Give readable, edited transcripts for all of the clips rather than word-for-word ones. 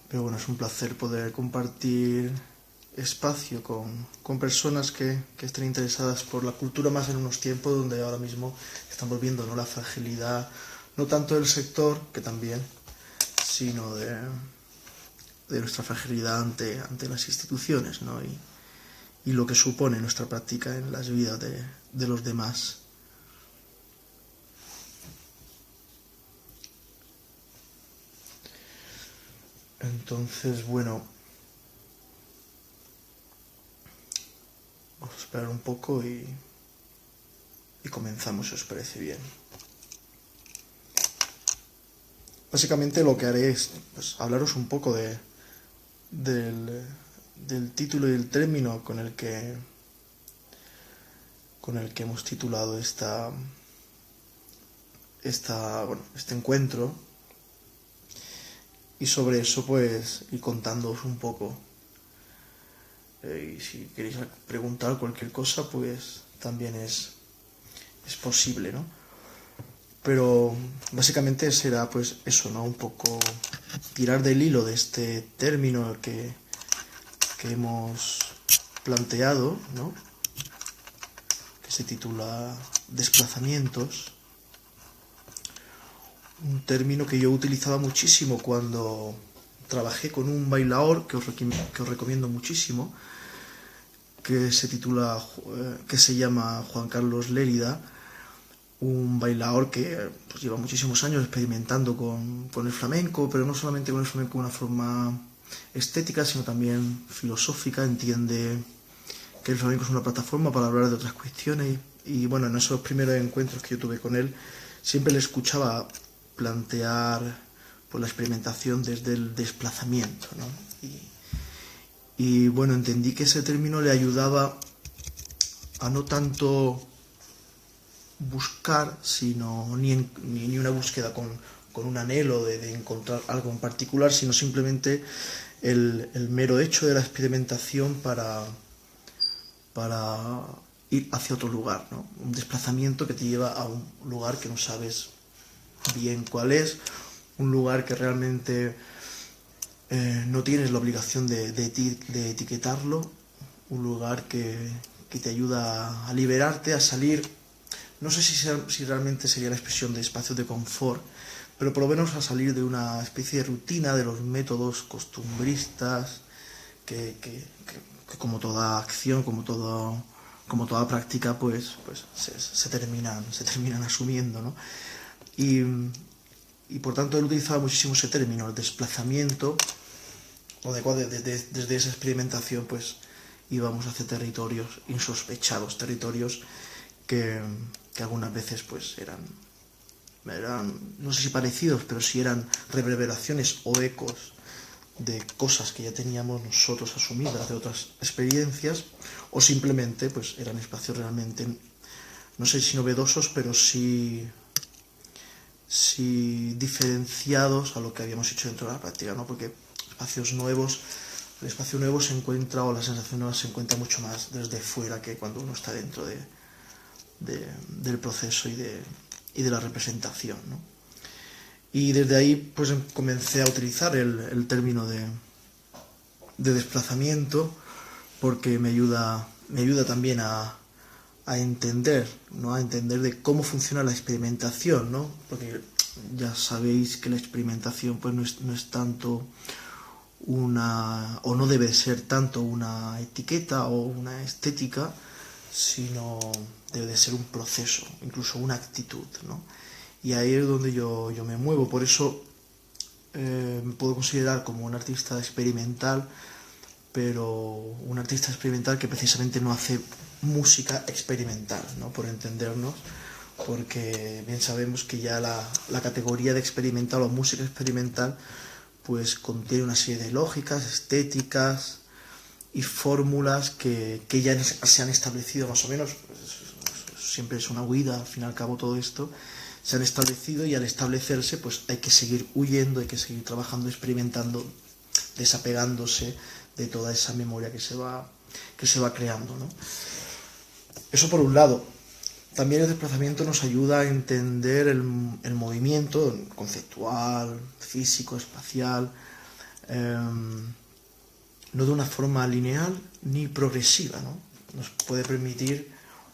Pero bueno, es un placer poder compartir espacio con personas que estén interesadas por la cultura, más en unos tiempos donde ahora mismo estamos viendo, ¿no?, la fragilidad, no tanto del sector, que también, sino de nuestra fragilidad ante las instituciones, ¿no?, y lo que supone nuestra práctica en las vidas de los demás. Entonces, bueno, vamos a esperar un poco y comenzamos, si os parece bien. Básicamente lo que haré es, pues, hablaros un poco del título y del término con el que hemos titulado este encuentro, y sobre eso pues ir contándoos un poco, y si queréis preguntar cualquier cosa pues también es posible, ¿no? Pero básicamente será pues eso, ¿no?, un poco tirar del hilo de este término que hemos planteado, ¿no?, que se titula desplazamientos, un término que yo utilizaba muchísimo cuando trabajé con un bailaor que os recomiendo muchísimo, que se llama Juan Carlos Lérida, un bailaor que pues lleva muchísimos años experimentando con el flamenco, pero no solamente con el flamenco de una forma estética, sino también filosófica. Entiende que el flamenco es una plataforma para hablar de otras cuestiones, y bueno, en esos primeros encuentros que yo tuve con él siempre le escuchaba plantear pues la experimentación desde el desplazamiento, ¿no? Y bueno, entendí que ese término le ayudaba a no tanto buscar, sino ni una búsqueda con un anhelo de encontrar algo en particular, sino simplemente el mero hecho de la experimentación para ir hacia otro lugar, ¿no? Un desplazamiento que te lleva a un lugar que no sabes bien cuál es, un lugar que realmente no tienes la obligación de etiquetarlo, un lugar que te ayuda a liberarte, a salir, no sé si realmente sería la expresión de espacios de confort, pero por lo menos a salir de una especie de rutina, de los métodos costumbristas que como toda acción, como toda práctica, pues se terminan asumiendo, ¿no? Y por tanto él utilizaba muchísimo ese término, el desplazamiento, o desde esa experimentación pues íbamos hacia territorios insospechados, territorios que algunas veces pues eran, no sé si parecidos, pero sí eran reverberaciones o ecos de cosas que ya teníamos nosotros asumidas de otras experiencias, o simplemente pues eran espacios realmente, no sé si novedosos, pero sí diferenciados a lo que habíamos hecho dentro de la práctica, ¿no? Porque el espacio nuevo se encuentra, o la sensación nueva se encuentra mucho más desde fuera que cuando uno está dentro del proceso y de la representación, ¿no? Y desde ahí pues comencé a utilizar el término de desplazamiento, porque me ayuda también a entender, ¿no?, a entender de cómo funciona la experimentación, ¿no? Porque ya sabéis que la experimentación pues no es tanto o no debe ser tanto una etiqueta o una estética, sino debe de ser un proceso, incluso una actitud, ¿no? Y ahí es donde yo me muevo. Por eso me puedo considerar como un artista experimental, pero un artista experimental que precisamente no hace música experimental, ¿no?, por entendernos, porque bien sabemos que ya la categoría de experimental o música experimental pues contiene una serie de lógicas, estéticas y fórmulas que ya se han establecido más o menos. Siempre es una huida, al fin y al cabo, todo esto se han establecido, y al establecerse pues hay que seguir huyendo, hay que seguir trabajando, experimentando, desapegándose de toda esa memoria que se va creando, ¿no? Eso por un lado. También el desplazamiento nos ayuda a entender el movimiento conceptual, físico, espacial, no de una forma lineal ni progresiva, ¿no? Nos puede permitir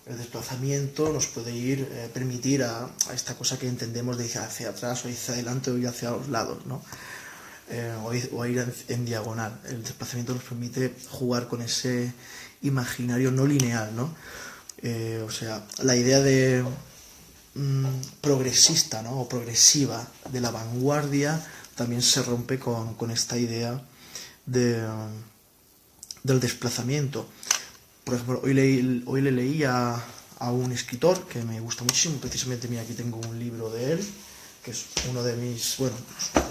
el desplazamiento, nos puede permitir a esta cosa que entendemos de ir hacia atrás o hacia adelante o ir hacia los lados, ¿no? O ir en diagonal. El desplazamiento nos permite jugar con ese imaginario no lineal, ¿no? O sea, la idea de progresista, ¿no? O progresiva de la vanguardia también se rompe con esta idea del desplazamiento. Por ejemplo, hoy le leí a un escritor que me gusta muchísimo, precisamente, mira, aquí tengo un libro de él, que es uno de mis, bueno,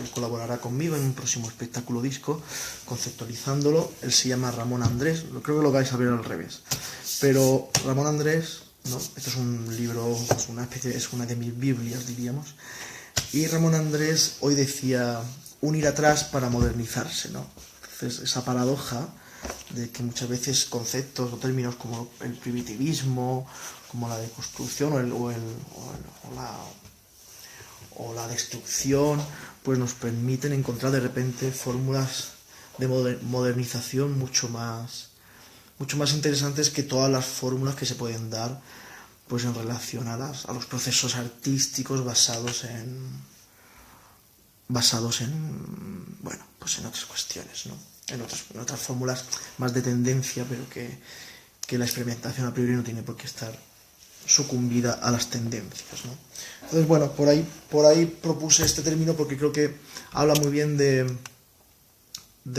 él colaborará conmigo en un próximo espectáculo disco, conceptualizándolo. Él se llama Ramón Andrés, creo que lo vais a ver al revés, pero Ramón Andrés, ¿no? Esto es un libro, es una de mis Biblias, diríamos, y Ramón Andrés hoy decía un ir atrás para modernizarse, ¿no? Entonces, esa paradoja de que muchas veces conceptos o términos como el primitivismo, como la deconstrucción o la destrucción, pues nos permiten encontrar de repente fórmulas de modernización mucho más interesantes que todas las fórmulas que se pueden dar, pues en relación a los procesos artísticos basados en bueno, pues en otras cuestiones, ¿no? En otras fórmulas más de tendencia, pero que la experimentación a priori no tiene por qué estar sucumbida a las tendencias, ¿no? Entonces, bueno, por ahí propuse este término porque creo que habla muy bien de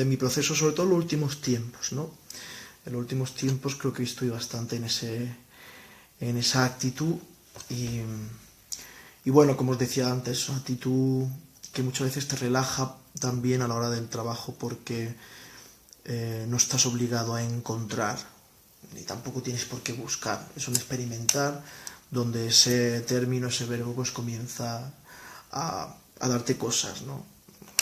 mi proceso, sobre todo en los últimos tiempos, ¿no? En los últimos tiempos creo que estoy bastante en esa actitud y bueno, como os decía antes, una actitud que muchas veces te relaja también a la hora del trabajo porque no estás obligado a encontrar, ni tampoco tienes por qué buscar. Es un experimentar donde ese término, ese verbo, pues comienza a darte cosas, ¿no?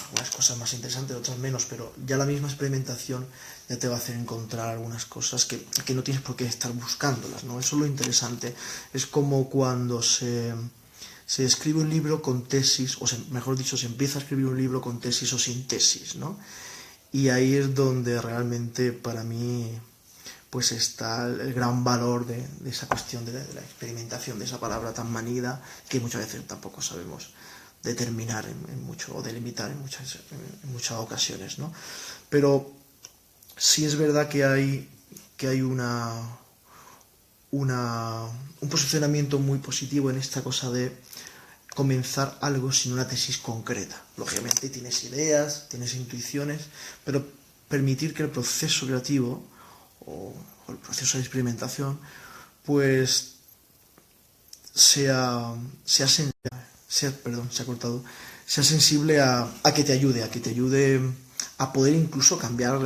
Algunas cosas más interesantes, otras menos, pero ya la misma experimentación ya te va a hacer encontrar algunas cosas que no tienes por qué estar buscándolas, ¿no? Eso es lo interesante. Es como cuando se escribe un libro con tesis, mejor dicho, se empieza a escribir un libro con tesis o sin tesis, ¿no? Y ahí es donde realmente para mí pues está el gran valor de esa cuestión de la experimentación, de esa palabra tan manida que muchas veces tampoco sabemos determinar o delimitar en muchas ocasiones, ¿no? Pero sí es verdad que hay un posicionamiento muy positivo en esta cosa de comenzar algo sin una tesis concreta. Lógicamente tienes ideas, tienes intuiciones, pero permitir que el proceso creativo o el proceso de experimentación pues sea sensible a que te ayude a poder incluso cambiar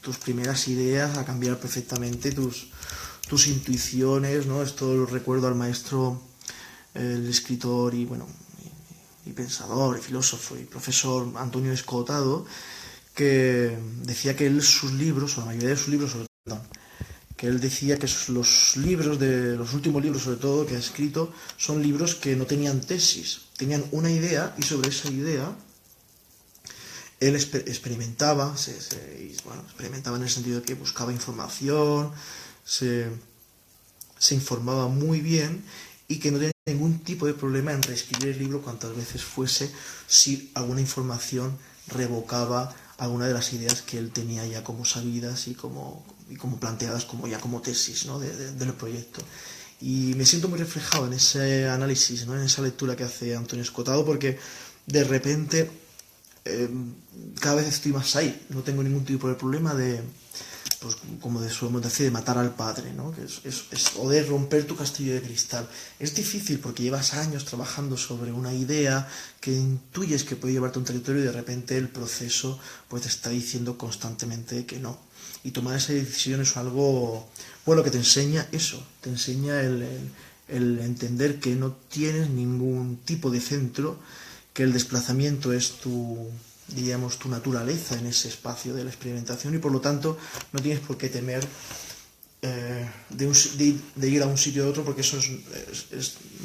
tus primeras ideas, a cambiar perfectamente tus intuiciones, ¿no? Esto lo recuerdo al maestro, el escritor y pensador y filósofo y profesor Antonio Escotado, que decía que sus libros, o la mayoría de sus libros, que él decía que los últimos libros sobre todo que ha escrito, son libros que no tenían tesis, tenían una idea y sobre esa idea él experimentaba, experimentaba en el sentido de que buscaba información, se informaba muy bien y que no tenía ningún tipo de problema en reescribir el libro cuantas veces fuese si alguna información revocaba alguna de las ideas que él tenía ya como sabidas y como planteadas como tesis, ¿no? del proyecto. Y me siento muy reflejado en ese análisis, ¿no? En esa lectura que hace Antonio Escotado, porque de repente cada vez estoy más ahí, no tengo ningún tipo de problema pues como solemos decir, de matar al padre, ¿no? Que o de romper tu castillo de cristal. Es difícil porque llevas años trabajando sobre una idea que intuyes que puede llevarte a un territorio y de repente el proceso pues te está diciendo constantemente que no. Y tomar esa decisión es algo bueno que te enseña eso, te enseña el entender que no tienes ningún tipo de centro, que el desplazamiento es tu naturaleza en ese espacio de la experimentación y por lo tanto no tienes por qué temer de ir a un sitio a otro, porque eso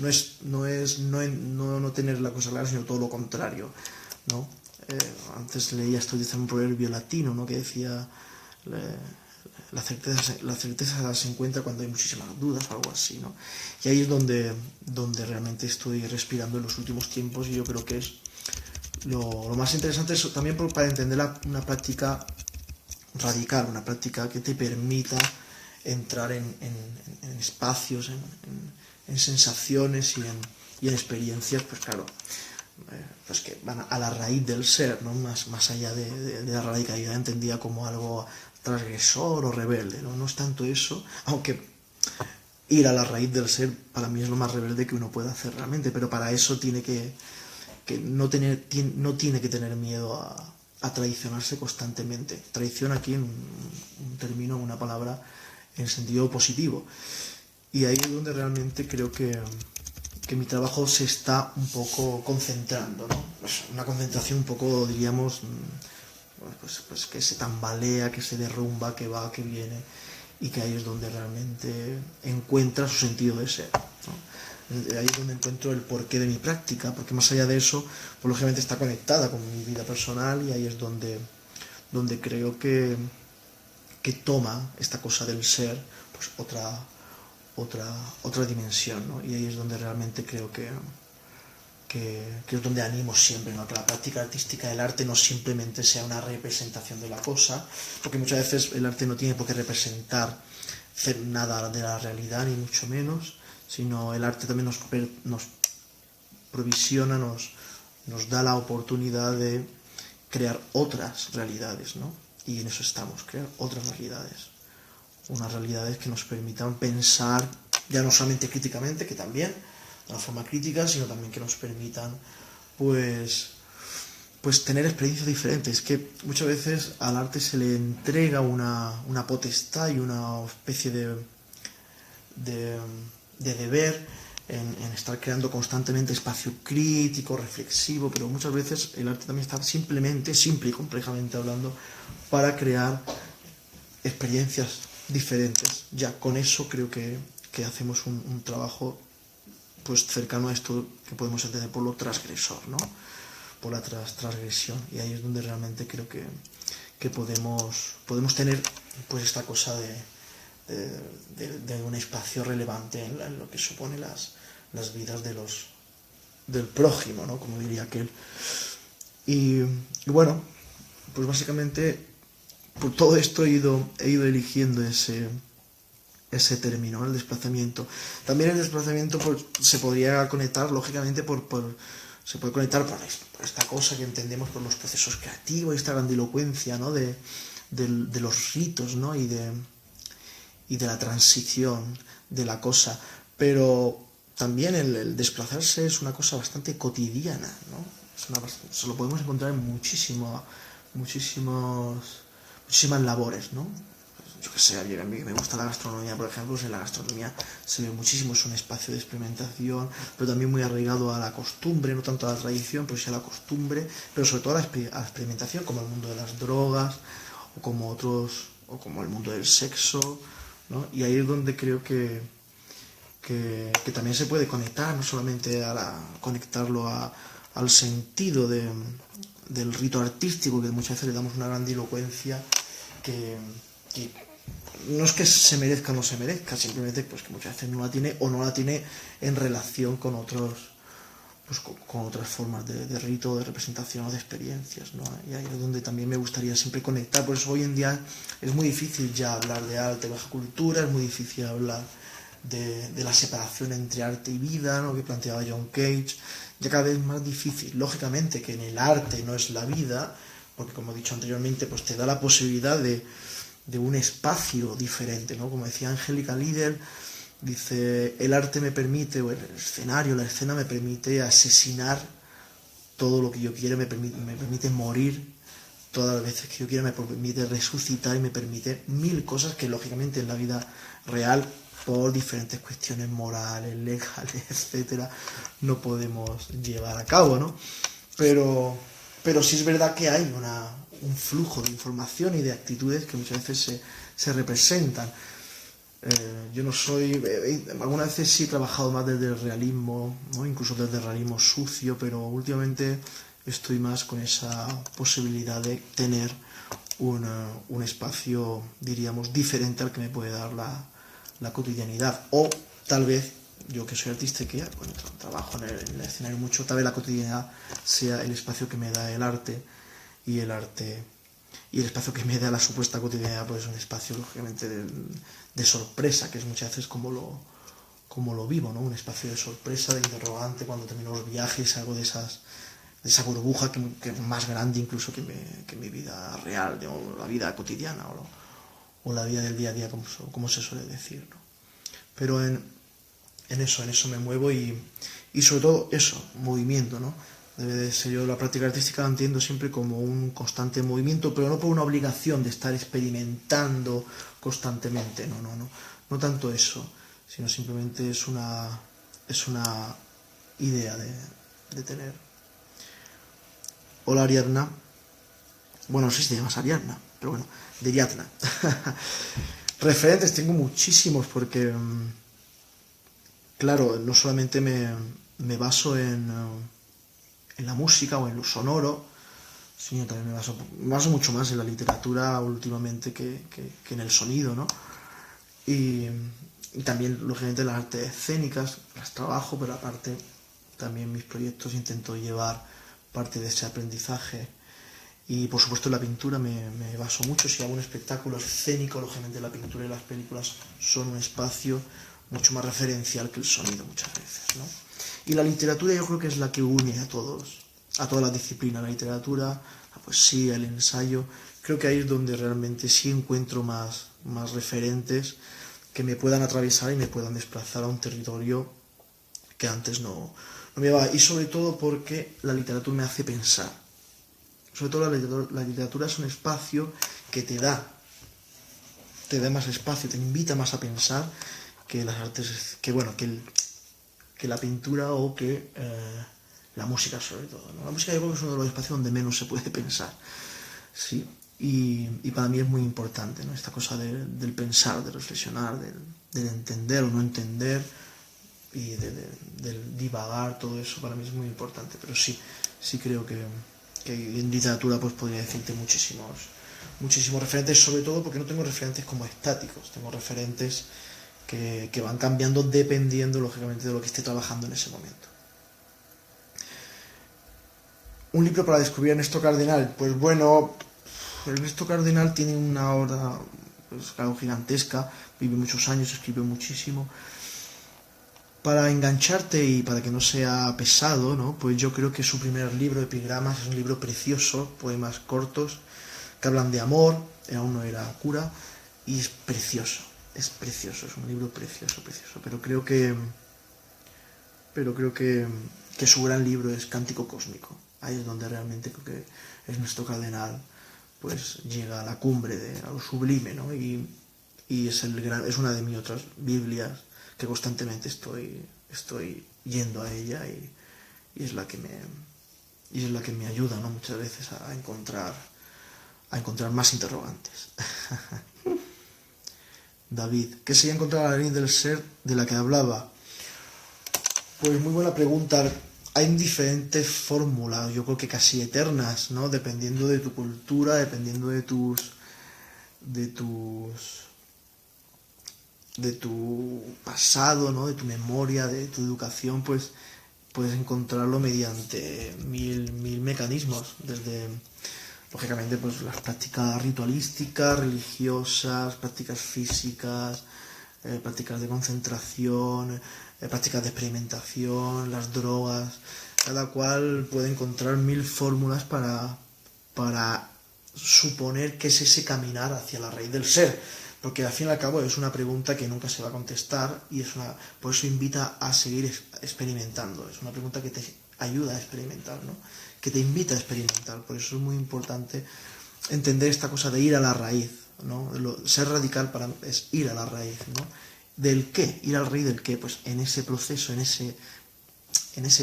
no tener la cosa clara, sino todo lo contrario, ¿no? Antes leía esto, dice un proverbio latino, ¿no?, que decía, la certeza se encuentra cuando hay muchísimas dudas o algo así, ¿no? Y ahí es donde realmente estoy respirando en los últimos tiempos, y yo creo que es lo más interesante, es también para entender una práctica radical, una práctica que te permita entrar en espacios, en sensaciones y en experiencias, pues claro, pues que van a la raíz del ser, ¿no? Más allá de la radicalidad entendida como algo transgresor o rebelde, ¿no? No es tanto eso, aunque ir a la raíz del ser para mí es lo más rebelde que uno puede hacer realmente, pero para eso tiene que no tiene que tener miedo a traicionarse constantemente. Traición aquí en un término, una palabra en sentido positivo. Y ahí es donde realmente creo que mi trabajo se está un poco concentrando, ¿no? Pues una concentración un poco, diríamos, pues que se tambalea, que se derrumba, que va, que viene, y que ahí es donde realmente encuentra su sentido de ser, ¿no? Ahí es donde encuentro el porqué de mi práctica, porque más allá de eso, pues lógicamente está conectada con mi vida personal, y ahí es donde creo que toma esta cosa del ser pues otra dimensión, ¿no? Y ahí es donde realmente creo que es donde animo siempre, ¿no? Que la práctica artística del arte no simplemente sea una representación de la cosa, porque muchas veces el arte no tiene por qué representar nada de la realidad, ni mucho menos, sino el arte también nos provisiona, nos da la oportunidad de crear otras realidades, ¿no? Y en eso estamos, crear otras realidades. Unas realidades que nos permitan pensar, ya no solamente críticamente, que también, de una forma crítica, sino también que nos permitan, pues tener experiencias diferentes. Que muchas veces al arte se le entrega una potestad y una especie de deber en estar creando constantemente espacio crítico, reflexivo, pero muchas veces el arte también está simple y complejamente hablando, para crear experiencias diferentes. Ya con eso creo que hacemos un trabajo pues cercano a esto que podemos entender por lo transgresor, ¿no? Por la transgresión. Y ahí es donde realmente creo que podemos tener pues esta cosa de un espacio relevante en lo que supone las vidas del prójimo, ¿no? Como diría aquel. Y bueno, pues básicamente por todo esto he ido eligiendo ese término, el desplazamiento. También el desplazamiento pues, se podría conectar, lógicamente, se puede conectar por esta cosa que entendemos por los procesos creativos, esta grandilocuencia, ¿no? de los ritos, ¿no? y de la transición de la cosa. Pero también el desplazarse es una cosa bastante cotidiana, ¿no? Se lo podemos encontrar en muchísimas labores, ¿no? Yo que sé, a mí me gusta la gastronomía, por ejemplo, pues en la gastronomía se ve muchísimo, es un espacio de experimentación, pero también muy arraigado a la costumbre, no tanto a la tradición, pero sí a la costumbre, pero sobre todo a la experimentación, como el mundo de las drogas, o como el mundo del sexo, ¿no? Y ahí es donde creo que también se puede conectar, no solamente conectarlo al sentido del rito artístico, que muchas veces le damos una grandilocuencia que no es que se merezca o no se merezca, simplemente pues que muchas veces no la tiene o no la tiene en relación con otros, pues con otras formas de rito, de representación o de experiencias, ¿no? Y ahí es donde también me gustaría siempre conectar. Por eso hoy en día es muy difícil ya hablar de arte y baja cultura, es muy difícil hablar de la separación entre arte y vida, ¿no? Que planteaba John Cage, ya cada vez más difícil. Lógicamente que en el arte no es la vida, porque como he dicho anteriormente, pues te da la posibilidad de un espacio diferente, ¿no? Como decía Angélica Lidl, dice, el arte me permite, o el escenario, la escena me permite asesinar todo lo que yo quiero, me permite morir todas las veces que yo quiera, me permite resucitar y me permite mil cosas que lógicamente en la vida real, por diferentes cuestiones morales, legales, etcétera, no podemos llevar a cabo, ¿no? Pero sí es verdad que hay un flujo de información y de actitudes que muchas veces se representan. Yo no soy... algunas veces sí he trabajado más desde el realismo, ¿no? Incluso desde el realismo sucio, pero últimamente estoy más con esa posibilidad de tener un espacio, diríamos, diferente al que me puede dar la cotidianidad. O tal vez, yo que soy artista y que bueno, trabajo en el escenario mucho, tal vez la cotidianidad sea el espacio que me da el arte, y el espacio que me da la supuesta cotidianidad pues es un espacio lógicamente de sorpresa, que es muchas veces como lo vivo, ¿no? Un espacio de sorpresa, de interrogante, cuando termino los viajes, algo de esa burbuja que es más grande incluso que mi vida real, o la vida cotidiana, o la vida del día a día, como se suele decir, ¿no? Pero en eso me muevo, y sobre todo eso, movimiento, ¿no? Debe de ser, yo la práctica artística la entiendo siempre como un constante movimiento, pero no por una obligación de estar experimentando constantemente, no tanto eso, sino simplemente es una idea de tener. Hola Ariadna, bueno, no sé si te llamas Ariadna, pero bueno, de Ariadna. Referentes tengo muchísimos, porque claro, no solamente me baso en la música o en lo sonoro, sino también me baso mucho más en la literatura últimamente que en el sonido, ¿no? Y también, lógicamente, las artes escénicas las trabajo, pero aparte también mis proyectos intento llevar parte de ese aprendizaje. Y por supuesto en la pintura me baso mucho. Si hago un espectáculo escénico, lógicamente la pintura y las películas son un espacio mucho más referencial que el sonido muchas veces, ¿no? Y la literatura yo creo que es la que une a todas las disciplinas, la literatura, la poesía, el ensayo. Creo que ahí es donde realmente sí encuentro más referentes que me puedan atravesar y me puedan desplazar a un territorio que antes no me llevaba. Y sobre todo porque la literatura me hace pensar. Sobre todo la literatura es un espacio que te da más espacio, te invita más a pensar que las artes, que la pintura o que la música, sobre todo, ¿no? La música yo creo que es uno de los espacios donde menos se puede pensar, sí, y para mí es muy importante, ¿no? Esta cosa del pensar, de reflexionar, del entender o no entender, y del divagar, todo eso para mí es muy importante. Pero sí creo que en literatura pues podría decirte muchísimos referentes, sobre todo porque no tengo referentes como estáticos, tengo referentes que van cambiando dependiendo, lógicamente, de lo que esté trabajando en ese momento. Un libro para descubrir a Ernesto Cardenal. Pues bueno, Ernesto Cardenal tiene una obra, pues claro, gigantesca, vive muchos años, escribe muchísimo. Para engancharte y para que no sea pesado, ¿no? Pues yo creo que su primer libro, Epigramas, es un libro precioso, poemas cortos que hablan de amor, aún no era cura, y es precioso, es un libro precioso, pero creo que su gran libro es Cántico Cósmico. Ahí es donde realmente creo que Ernesto Cardenal pues llega a la cumbre, a lo sublime, ¿no? Y es una de mis otras Biblias que constantemente estoy yendo a ella, y es la que me ayuda, ¿no? Muchas veces a encontrar más interrogantes. David, ¿qué sería encontrar la ley del ser de la que hablaba? Pues muy buena pregunta. Hay diferentes fórmulas, yo creo que casi eternas, ¿no? Dependiendo de tu cultura, dependiendo de tu pasado, ¿no? De tu memoria, de tu educación, pues puedes encontrarlo mediante mil mecanismos, desde, lógicamente, pues las prácticas ritualísticas, religiosas, prácticas físicas, prácticas de concentración, prácticas de experimentación, las drogas. Cada cual puede encontrar mil fórmulas para suponer qué es ese caminar hacia la raíz del ser, porque al fin y al cabo es una pregunta que nunca se va a contestar, y por eso invita a seguir experimentando. Es una pregunta que te ayuda a experimentar, ¿no? Que te invita a experimentar. Por eso es muy importante entender esta cosa de ir a la raíz, ¿no? Ser radical es ir a la raíz, ¿no? ¿Del qué? Ir al raíz del qué. Pues en ese proceso, en ese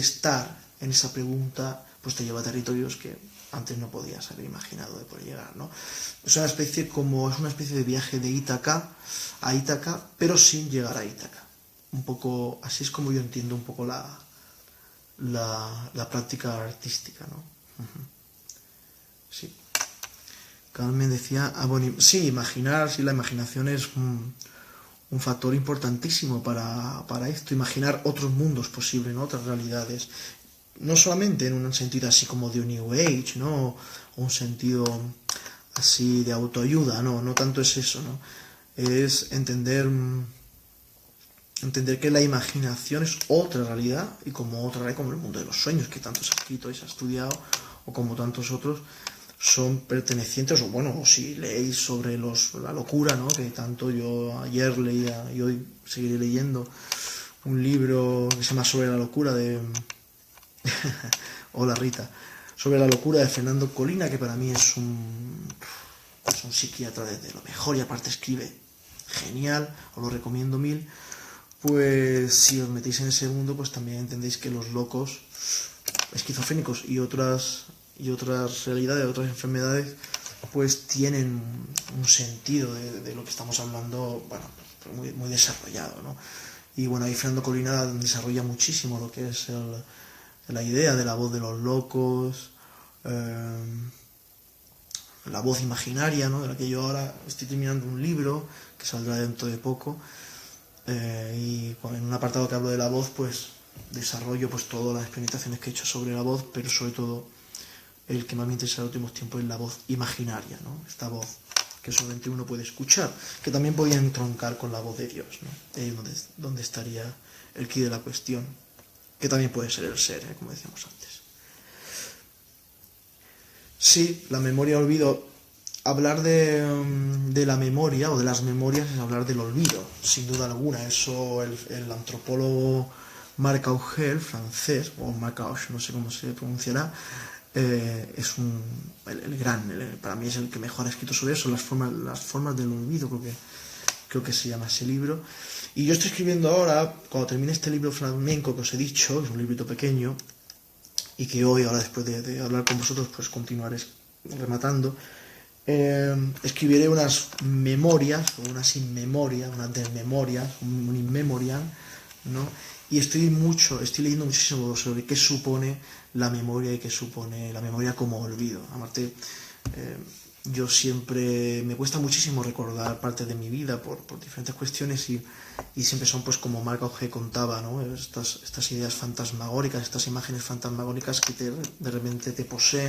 estar, en esa pregunta, pues te lleva a territorios que antes no podías haber imaginado de poder llegar, ¿no? Es una especie de viaje de Ítaca a Ítaca, pero sin llegar a Ítaca. Un poco, así es como yo entiendo un poco la práctica artística, ¿no? Sí. Carmen decía, sí, imaginar, sí, la imaginación es un factor importantísimo para esto, imaginar otros mundos posibles, ¿no? Otras realidades. No solamente en un sentido así como de New Age, ¿no? O un sentido así de autoayuda, no tanto es eso, ¿no? Es entender que la imaginación es otra realidad, y como otra realidad, como el mundo de los sueños, que tanto se ha escrito y se ha estudiado, o como tantos otros, son pertenecientes, o si leéis sobre la locura, ¿no? Que tanto yo ayer leía y hoy seguiré leyendo un libro que se llama Sobre la locura de hola Rita, sobre la locura de Fernando Colina, que para mí es un psiquiatra de lo mejor, y aparte escribe genial, os lo recomiendo mil. Pues si os metéis en ese mundo, pues también entendéis que los locos, esquizofrénicos y otras realidades, otras enfermedades, pues tienen un sentido de lo que estamos hablando, bueno, muy, muy desarrollado, ¿no? Y bueno, ahí Fernando Colina desarrolla muchísimo lo que es la idea de la voz de los locos, la voz imaginaria, ¿no? De la que yo ahora estoy terminando un libro que saldrá dentro de poco, y en un apartado que hablo de la voz, pues desarrollo pues todas las experimentaciones que he hecho sobre la voz, pero sobre todo el que más me interesa en los últimos tiempos es la voz imaginaria, ¿no? Esta voz que solamente uno puede escuchar, que también podía entroncar con la voz de Dios, ¿no? Ahí es donde estaría el quid de la cuestión, que también puede ser el ser, como decíamos antes. Sí, la memoria olvido. Hablar de la memoria o de las memorias es hablar del olvido, sin duda alguna. Eso el antropólogo Marc Augel, francés, o Marc Augel, no sé cómo se pronunciará, es para mí es el que mejor ha escrito sobre eso, las formas del olvido, creo que se llama ese libro. Y yo estoy escribiendo ahora, cuando termine este libro flamenco que os he dicho, que es un librito pequeño, y que hoy, ahora después de hablar con vosotros, pues continuaré rematando, escribiré unas memorias, o unas inmemorias, unas desmemorias, un inmemorial, ¿no? Y estoy leyendo muchísimo sobre qué supone la memoria y qué supone la memoria como olvido. Aparte, yo siempre, me cuesta muchísimo recordar parte de mi vida por diferentes cuestiones, y siempre son, pues como Marc Augé contaba, ¿no? Estas ideas fantasmagóricas, estas imágenes fantasmagóricas que de repente te poseen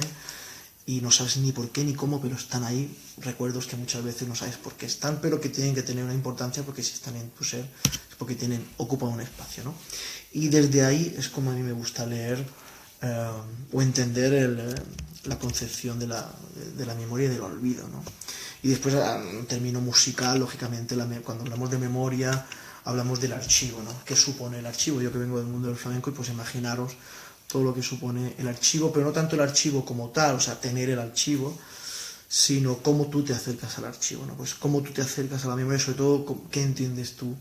y no sabes ni por qué ni cómo, pero están ahí, recuerdos que muchas veces no sabes por qué están, pero que tienen que tener una importancia, porque si están en tu ser es porque ocupan un espacio, ¿no? Y desde ahí es como a mí me gusta leer o entender la concepción de la memoria y del olvido, ¿no? Y después, en término musical, lógicamente, cuando hablamos de memoria, hablamos del archivo, ¿no? ¿Qué supone el archivo? Yo que vengo del mundo del flamenco, y pues imaginaros todo lo que supone el archivo, pero no tanto el archivo como tal, o sea, tener el archivo, sino cómo tú te acercas al archivo, ¿no? Pues cómo tú te acercas a la memoria, sobre todo qué entiendes tú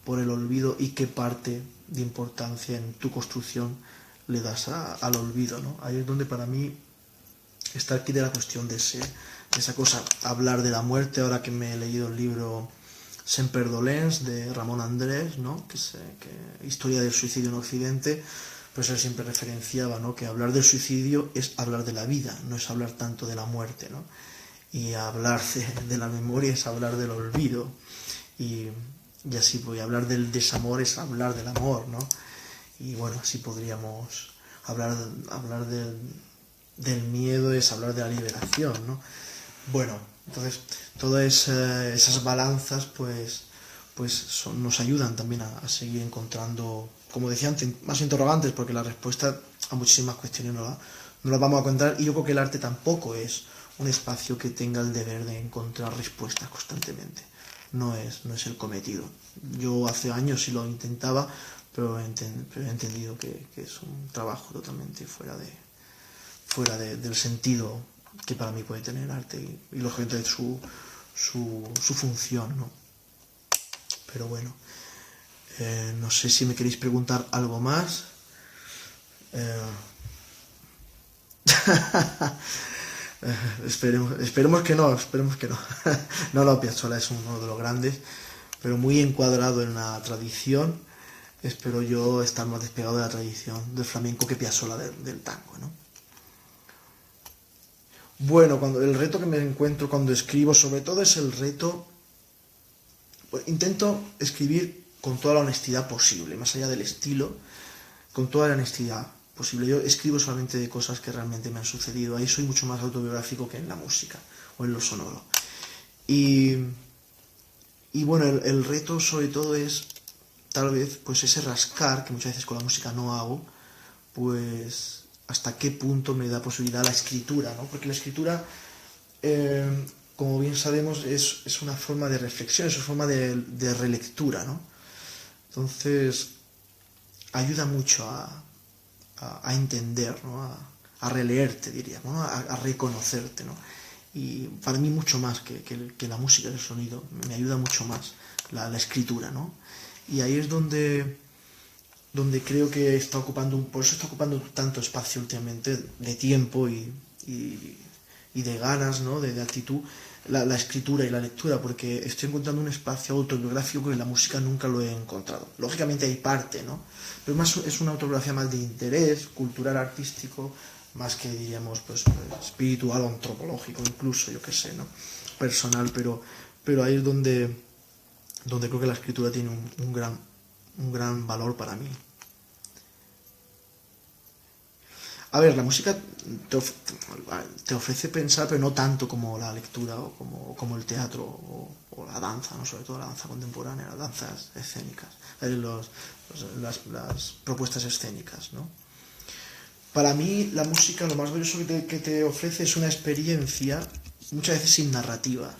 por el olvido y qué parte de importancia en tu construcción le das al olvido, ¿no? Ahí es donde para mí está aquí de la cuestión de esa cosa, hablar de la muerte. Ahora que me he leído el libro Semper Dolens de Ramón Andrés, ¿no? que Historia del suicidio en Occidente, pues él siempre referenciaba, ¿no? Que hablar del suicidio es hablar de la vida, no es hablar tanto de la muerte, ¿no? Y hablar de la memoria es hablar del olvido, y así voy a hablar del desamor, es hablar del amor, ¿no? Y bueno, así podríamos hablar del miedo, es hablar de la liberación, ¿no? Bueno, entonces todas esas balanzas pues nos ayudan también a seguir encontrando, como decía antes, más interrogantes, porque la respuesta a muchísimas cuestiones no las vamos a encontrar, y yo creo que el arte tampoco es un espacio que tenga el deber de encontrar respuestas constantemente. No es el cometido. Yo hace años sí lo intentaba, pero he entendido que es un trabajo totalmente fuera del sentido que para mí puede tener el arte, y lógicamente su función, ¿no? Pero bueno, no sé si me queréis preguntar algo más. Esperemos que no. No, Piazzolla es uno de los grandes, pero muy encuadrado en la tradición. Espero yo estar más despegado de la tradición del flamenco que Piazzolla del tango, ¿no? Bueno, cuando el reto que me encuentro cuando escribo, sobre todo es el reto, pues, intento escribir con toda la honestidad posible, más allá del estilo, con toda la honestidad posible. Yo escribo solamente de cosas que realmente me han sucedido. Ahí soy mucho más autobiográfico que en la música o en lo sonoro. Y, y bueno, el reto sobre todo es tal vez pues ese rascar que muchas veces con la música no hago, pues hasta qué punto me da posibilidad la escritura, ¿no? Porque la escritura, como bien sabemos, es una forma de reflexión, es una forma de relectura, ¿no? Entonces, ayuda mucho a entender, ¿no? A releerte, diríamos, ¿no? A reconocerte, ¿no? Y para mí mucho más que la música, el sonido, me ayuda mucho más la escritura, ¿no? Y ahí es donde creo que está ocupando, por eso está ocupando tanto espacio últimamente de tiempo y de ganas, ¿no? De actitud, la escritura y la lectura, porque estoy encontrando un espacio autobiográfico que en la música nunca lo he encontrado. Lógicamente hay parte, ¿no? Pero más es una autobiografía más de interés cultural, artístico, más que diríamos pues espiritual o antropológico, incluso, yo qué sé, ¿no? Personal, pero ahí es donde creo que la escritura tiene un gran valor para mí. A ver, la música te ofrece pensar, pero no tanto como la lectura o como el teatro o la danza, ¿no? Sobre todo la danza contemporánea, las danzas escénicas, las propuestas escénicas, ¿no? Para mí la música lo más valioso que te ofrece es una experiencia, muchas veces sin narrativa.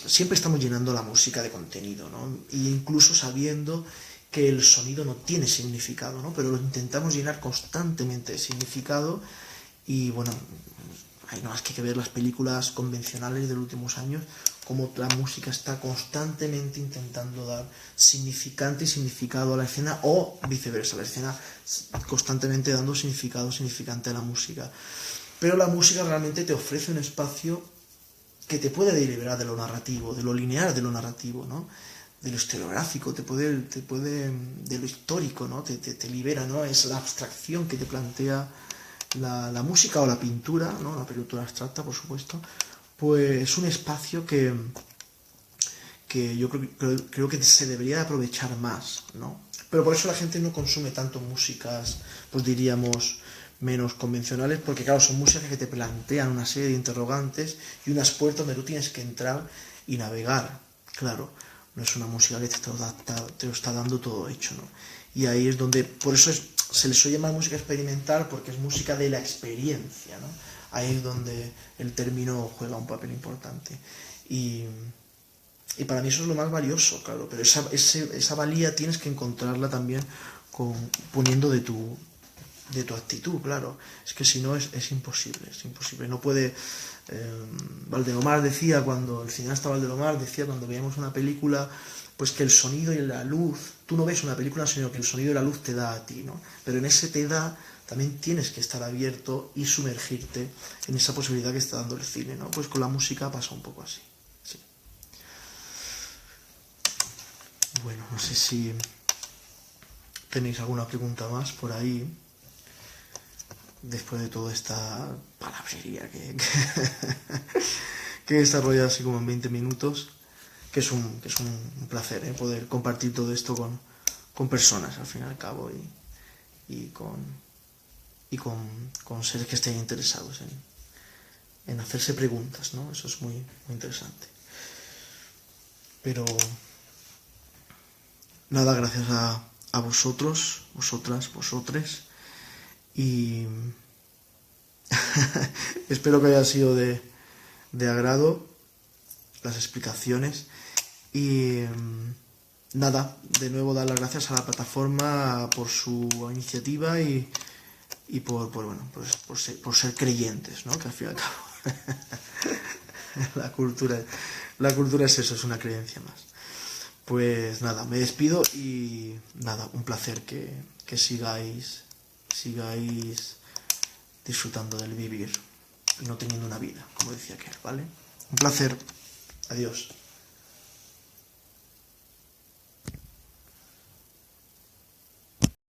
Siempre estamos llenando la música de contenido, ¿no? E incluso sabiendo que el sonido no tiene significado, ¿no? Pero lo intentamos llenar constantemente de significado y bueno, hay nada más que ver las películas convencionales de los últimos años, como la música está constantemente intentando dar significante y significado a la escena o viceversa, la escena constantemente dando significante a la música. Pero la música realmente te ofrece un espacio que te puede liberar de lo narrativo, de lo lineal de lo narrativo, ¿no? De lo historiográfico, te puede de lo histórico, ¿no? Te libera, ¿no? Es la abstracción que te plantea la música o la pintura, ¿no? La pintura abstracta, por supuesto, pues es un espacio que yo creo que se debería aprovechar más, ¿no? Pero por eso la gente no consume tanto músicas, pues diríamos, menos convencionales, porque claro, son músicas que te plantean una serie de interrogantes y unas puertas donde tú tienes que entrar y navegar, claro. No es una música que te lo está dando todo hecho, ¿no? Y ahí es donde, por eso se le suele llamar música experimental, porque es música de la experiencia, ¿no? Ahí es donde el término juega un papel importante. Y para mí eso es lo más valioso, claro, pero esa valía tienes que encontrarla también poniendo de tu actitud, claro. Es que si no es imposible, no puede... Valdelomar decía, el cineasta Valdelomar decía cuando veíamos una película, pues que el sonido y la luz, tú no ves una película sino que el sonido y la luz te da a ti, ¿no? Pero en ese te da, también tienes que estar abierto y sumergirte en esa posibilidad que está dando el cine, ¿no? Pues con la música pasa un poco así, sí. Bueno, no sé si tenéis alguna pregunta más por ahí, después de toda esta palabrería que he desarrollado así como en 20 minutos, que es un placer, poder compartir todo esto con personas, al fin y al cabo, y con seres que estén interesados en hacerse preguntas, ¿no? Eso es muy, muy interesante. Pero nada, gracias a vosotros, vosotras, vosotres, y espero que haya sido de agrado las explicaciones y nada, de nuevo dar las gracias a la plataforma por su iniciativa y por ser creyentes, ¿no? Que al fin y al cabo la cultura es eso, es una creencia más. Pues nada, me despido y nada, un placer que sigáis disfrutando del vivir y no teniendo una vida, como decía aquel, ¿vale? Un placer. Adiós.